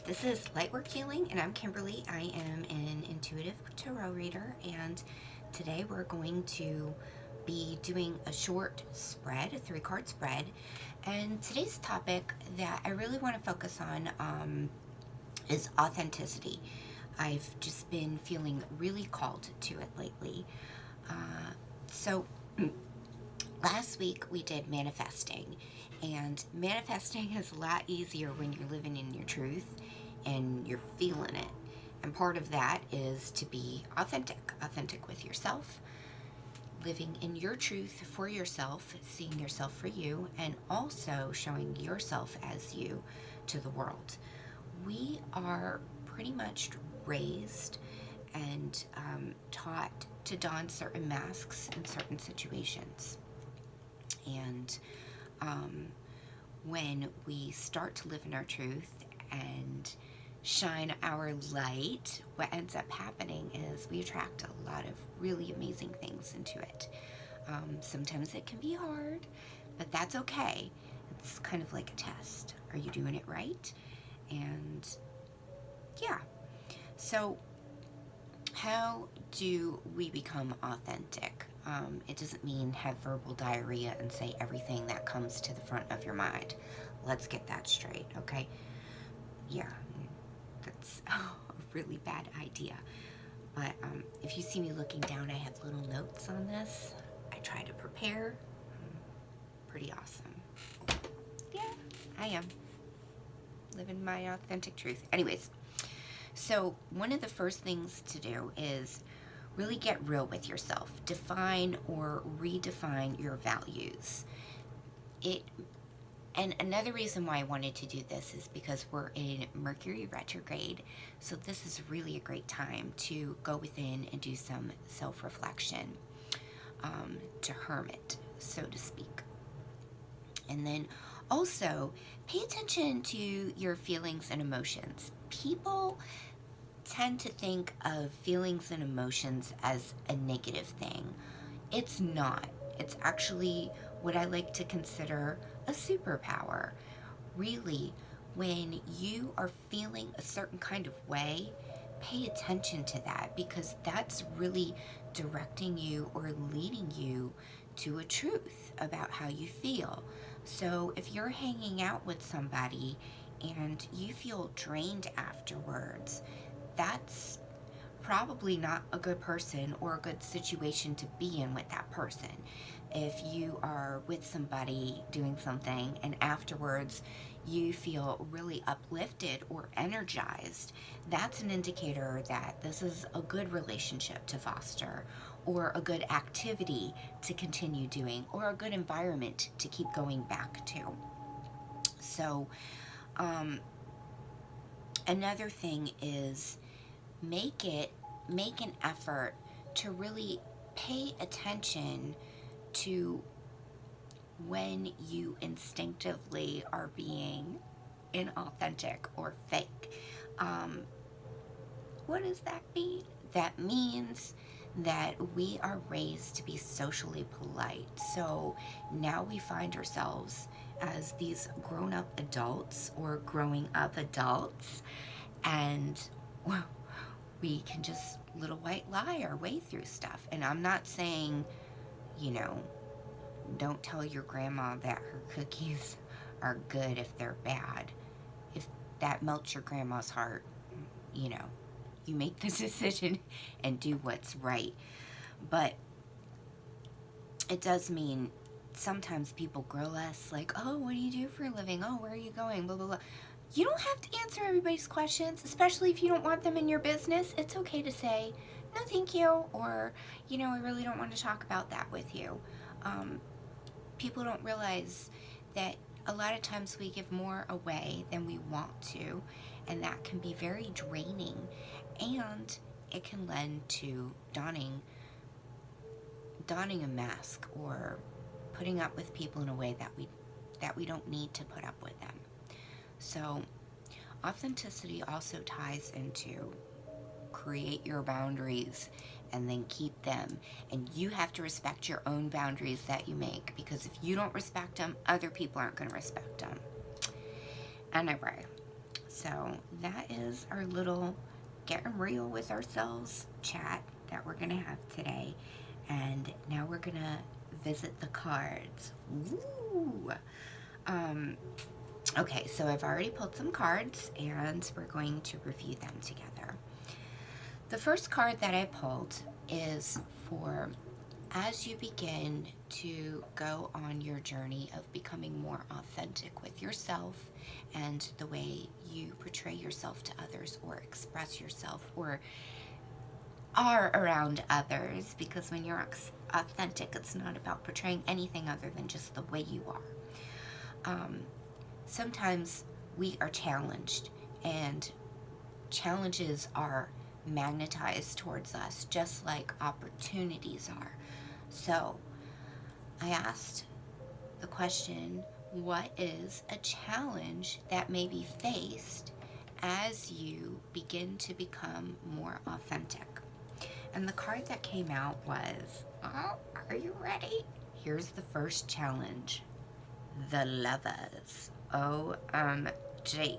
This is Lightwork Healing, and I'm Kimberly. I am an intuitive tarot reader, and today we're going to be doing a short spread, a 3-card spread. And today's topic that I really want to focus on is authenticity. I've just been feeling really called to it lately. So last week we did manifesting, and manifesting is a lot easier when you're living in your truth and you're feeling it. And part of that is to be authentic with yourself, living in your truth for yourself, seeing yourself for you, and also showing yourself as you to the world. We are pretty much raised and taught to don certain masks in certain situations. And when we start to live in our truth and shine our light, what ends up happening is we attract a lot of really amazing things into it. Sometimes it can be hard, but that's okay. It's kind of like a test. Are you doing it right? And yeah. So how do we become authentic? It doesn't mean have verbal diarrhea and say everything that comes to the front of your mind. Let's get that straight, okay? Yeah, that's a really bad idea. But if you see me looking down, I have little notes on this. I try to prepare. Pretty awesome. Yeah, I am. Living my authentic truth. Anyways, so one of the first things to do is really get real with yourself. Define or redefine your values. And another reason why I wanted to do this is because we're in Mercury retrograde. So this is really a great time to go within and do some self-reflection, to hermit, so to speak. And then also pay attention to your feelings and emotions. People tend to think of feelings and emotions as a negative thing. It's not. It's actually what I like to consider a superpower. Really, when you are feeling a certain kind of way, pay attention to that, because that's really directing you or leading you to a truth about how you feel. So if you're hanging out with somebody and you feel drained afterwards, that's probably not a good person or a good situation to be in with that person. If you are with somebody doing something and afterwards you feel really uplifted or energized, that's an indicator that this is a good relationship to foster, or a good activity to continue doing, or a good environment to keep going back to. So another thing is make an effort to really pay attention to when you instinctively are being inauthentic or fake. What does that mean? That means that we are raised to be socially polite. So now we find ourselves as these grown-up adults or growing up adults, and well, we can just little white lie our way through stuff. And I'm not saying, don't tell your grandma that her cookies are good if they're bad. If that melts your grandma's heart, you make the decision and do what's right. But it does mean sometimes people grill us like, oh, what do you do for a living? Oh, where are you going? Blah, blah, blah. You don't have to answer everybody's questions, especially if you don't want them in your business. It's okay to say, no, thank you, or, I really don't want to talk about that with you. People don't realize that a lot of times we give more away than we want to, and that can be very draining, and it can lend to donning a mask or putting up with people in a way that we don't need to put up with them. So authenticity also ties into create your boundaries and then keep them. And you have to respect your own boundaries that you make, because if you don't respect them, other people aren't going to respect them. Anyway, So that is our little getting real with ourselves chat that we're going to have today. And now we're going to visit the cards. Woo! Okay, so I've already pulled some cards and we're going to review them together. The first card that I pulled is for as you begin to go on your journey of becoming more authentic with yourself and the way you portray yourself to others or express yourself or are around others, because when you're authentic, it's not about portraying anything other than just the way you are. Sometimes we are challenged, and challenges are magnetized towards us just like opportunities are. So I asked the question, what is a challenge that may be faced as you begin to become more authentic? And the card that came out was, oh, are you ready? Here's the first challenge. The Lovers. OMG.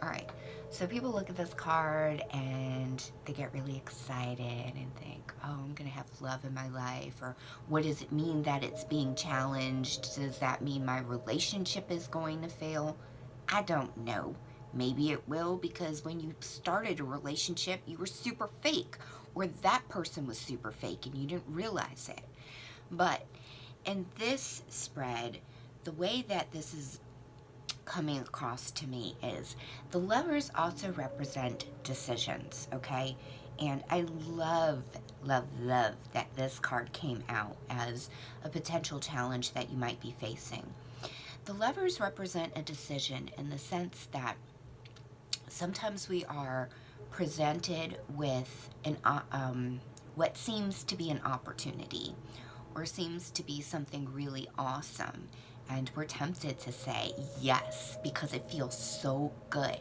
All right. So people look at this card and they get really excited and think, oh, I'm going to have love in my life. Or what does it mean that it's being challenged? Does that mean my relationship is going to fail? I don't know. Maybe it will, because when you started a relationship, you were super fake, or that person was super fake and you didn't realize it. But in this spread, the way that this is coming across to me is the Lovers also represent decisions, okay? And I love that this card came out as a potential challenge that you might be facing. The Lovers represent a decision in the sense that sometimes we are presented with what seems to be an opportunity or seems to be something really awesome. And we're tempted to say yes because it feels so good.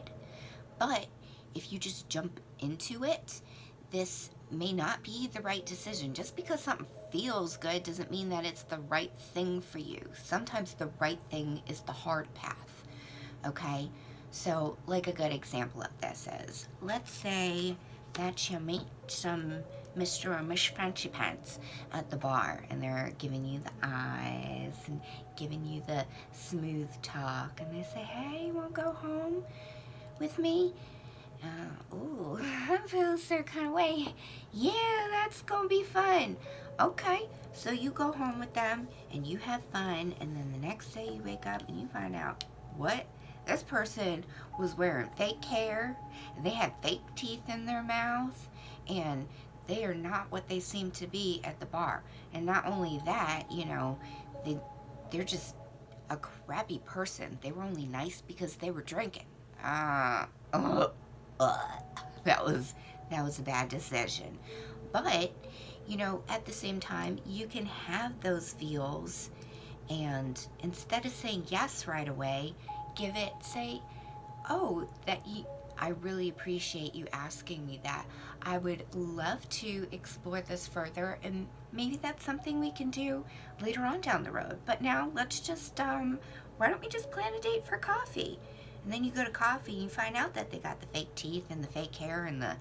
But if you just jump into it, this may not be the right decision. Just because something feels good doesn't mean that it's the right thing for you. Sometimes the right thing is the hard path, okay? So, like a good example of this is, let's say that you meet some Mr. or Miss Fancy Pants at the bar, and they're giving you the eyes and giving you the smooth talk, and they say, hey, you want to go home with me? Ooh, that feels a kind of way. Yeah, that's going to be fun. Okay, so you go home with them, and you have fun, and then the next day you wake up and you find out, what? This person was wearing fake hair, and they had fake teeth in their mouth, and they are not what they seem to be at the bar. And not only that, you know, they're just a crappy person. They were only nice because they were drinking. That was a bad decision. But, you know, at the same time, you can have those feels, and instead of saying yes right away, say, oh, I really appreciate you asking me that. I would love to explore this further, and maybe that's something we can do later on down the road. But now let's just, why don't we just plan a date for coffee? And then you go to coffee and you find out that they got the fake teeth and the fake hair and the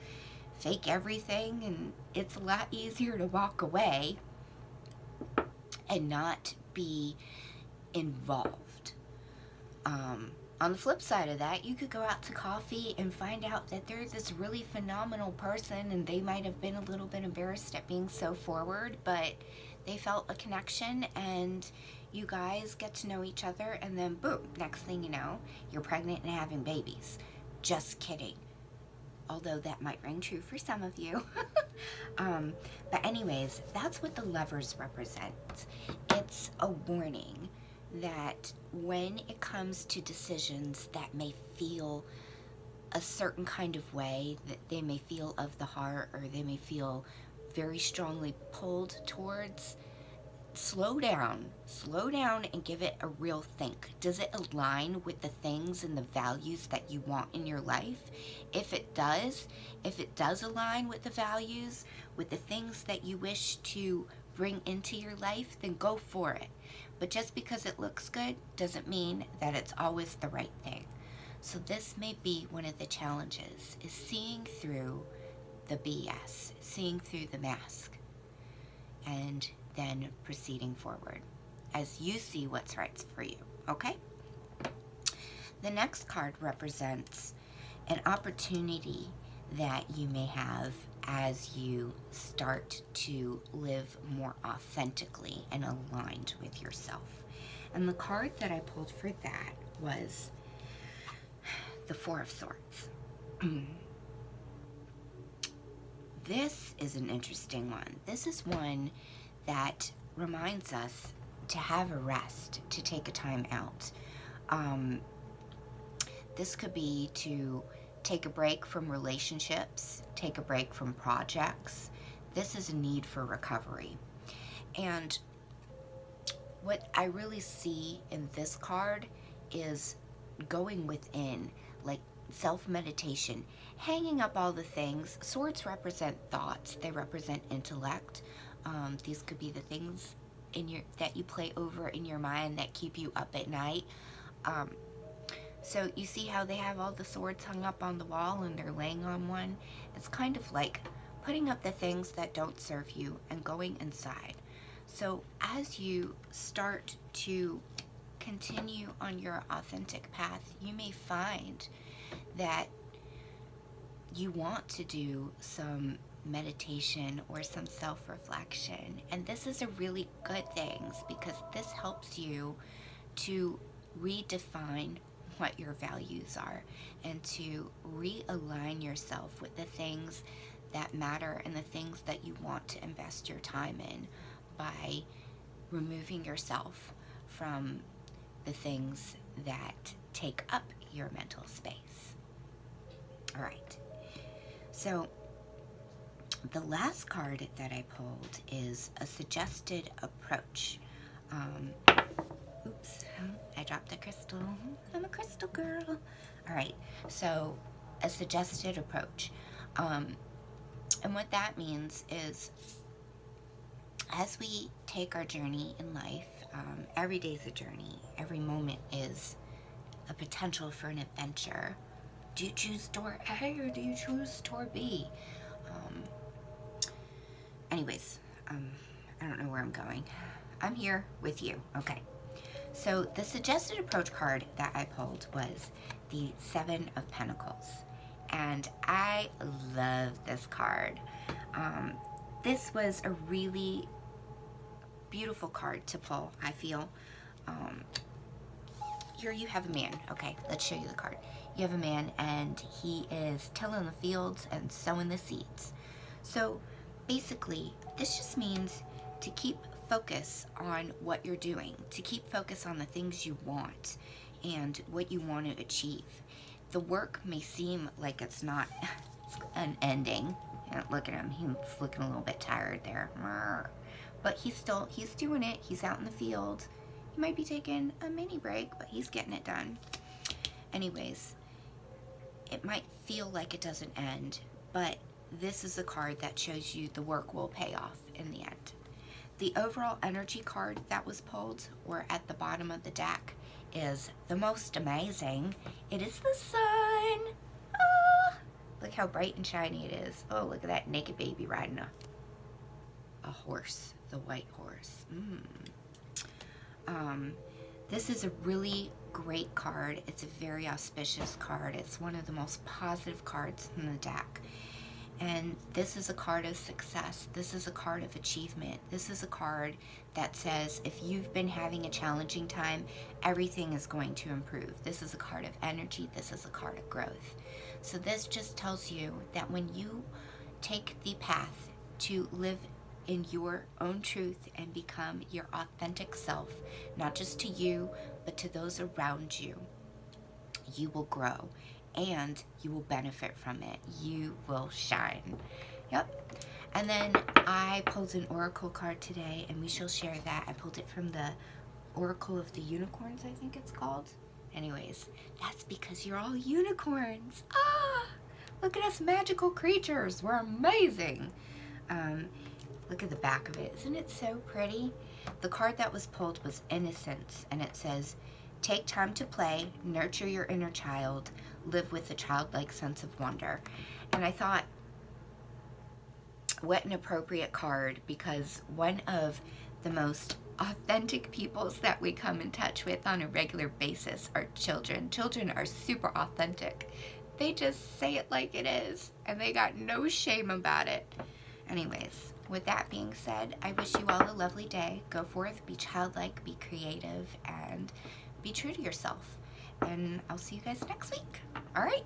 fake everything, and it's a lot easier to walk away and not be involved. On the flip side of that, you could go out to coffee and find out that they're this really phenomenal person, and they might have been a little bit embarrassed at being so forward, but they felt a connection, and you guys get to know each other, and then boom, next thing you know, you're pregnant and having babies. Just kidding. Although that might ring true for some of you. But anyways, that's what the Lovers represent. It's a warning that when it comes to decisions that may feel a certain kind of way, that they may feel of the heart, or they may feel very strongly pulled towards, slow down and give it a real think. Does it align with the things and the values that you want in your life? If it does align with the values, with the things that you wish to bring into your life, then go for it. But just because it looks good doesn't mean that it's always the right thing. So this may be one of the challenges, is seeing through the BS, seeing through the mask, and then proceeding forward as you see what's right for you, okay? The next card represents an opportunity that you may have as you start to live more authentically and aligned with yourself. And the card that I pulled for that was the Four of Swords. This is an interesting one. This is one that reminds us to have a rest, to take a time out. This could be to take a break from relationships, take a break from projects. This is a need for recovery. And what I really see in this card is going within, like self-meditation, hanging up all the things. Swords represent thoughts, they represent intellect. These could be the things that you play over in your mind that keep you up at night. So you see how they have all the swords hung up on the wall and they're laying on one? It's kind of like putting up the things that don't serve you and going inside. So as you start to continue on your authentic path, you may find that you want to do some meditation or some self-reflection. And this is a really good thing because this helps you to redefine what your values are and to realign yourself with the things that matter and the things that you want to invest your time in by removing yourself from the things that take up your mental space. All right. So the last card that I pulled is a suggested approach. Oops, I dropped a crystal. I'm a crystal girl. All right, so a suggested approach. And what that means is as we take our journey in life, every day is a journey. Every moment is a potential for an adventure. Do you choose door A or do you choose door B? Anyways, I don't know where I'm going. I'm here with you. Okay. So the suggested approach card that I pulled was the Seven of Pentacles. And I love this card. This was a really beautiful card to pull, I feel. Here you have a man. Okay, let's show you the card. You have a man and he is tilling the fields and sowing the seeds. So basically, this just means to keep focus on what you're doing, to keep focus on the things you want and what you want to achieve. The work may seem like it's not unending. Look at him, he's looking a little bit tired there. But he's doing it. He's out in the field. He might be taking a mini break, but he's getting it done. Anyways, it might feel like it doesn't end, but this is a card that shows you the work will pay off in the end. The overall energy card that was pulled, or at the bottom of the deck, is the most amazing. It is the sun. Oh, look how bright and shiny it is. Oh, look at that naked baby riding a horse, the white horse. This is a really great card. It's a very auspicious card. It's one of the most positive cards in the deck. And this is a card of success. This is a card of achievement. This is a card that says if you've been having a challenging time, everything is going to improve. This is a card of energy. This is a card of growth. So this just tells you that when you take the path to live in your own truth and become your authentic self, not just to you, but to those around you, you will grow. And you will benefit from it. You will shine. Yep. And then I pulled an oracle card today, and we shall share that. I pulled it from the Oracle of the Unicorns, I think it's called. Anyways, that's because you're all unicorns. Ah! Look at us magical creatures. We're amazing. Look at the back of it. Isn't it so pretty? The card that was pulled was Innocence, and it says, Take time to play, nurture your inner child, live with a childlike sense of wonder. And I thought, what an appropriate card, because one of the most authentic peoples that we come in touch with on a regular basis are children. Children are super authentic. They just say it like it is, and they got no shame about it. Anyways, with that being said, I wish you all a lovely day. Go forth, be childlike, be creative, and be true to yourself. And I'll see you guys next week. All right.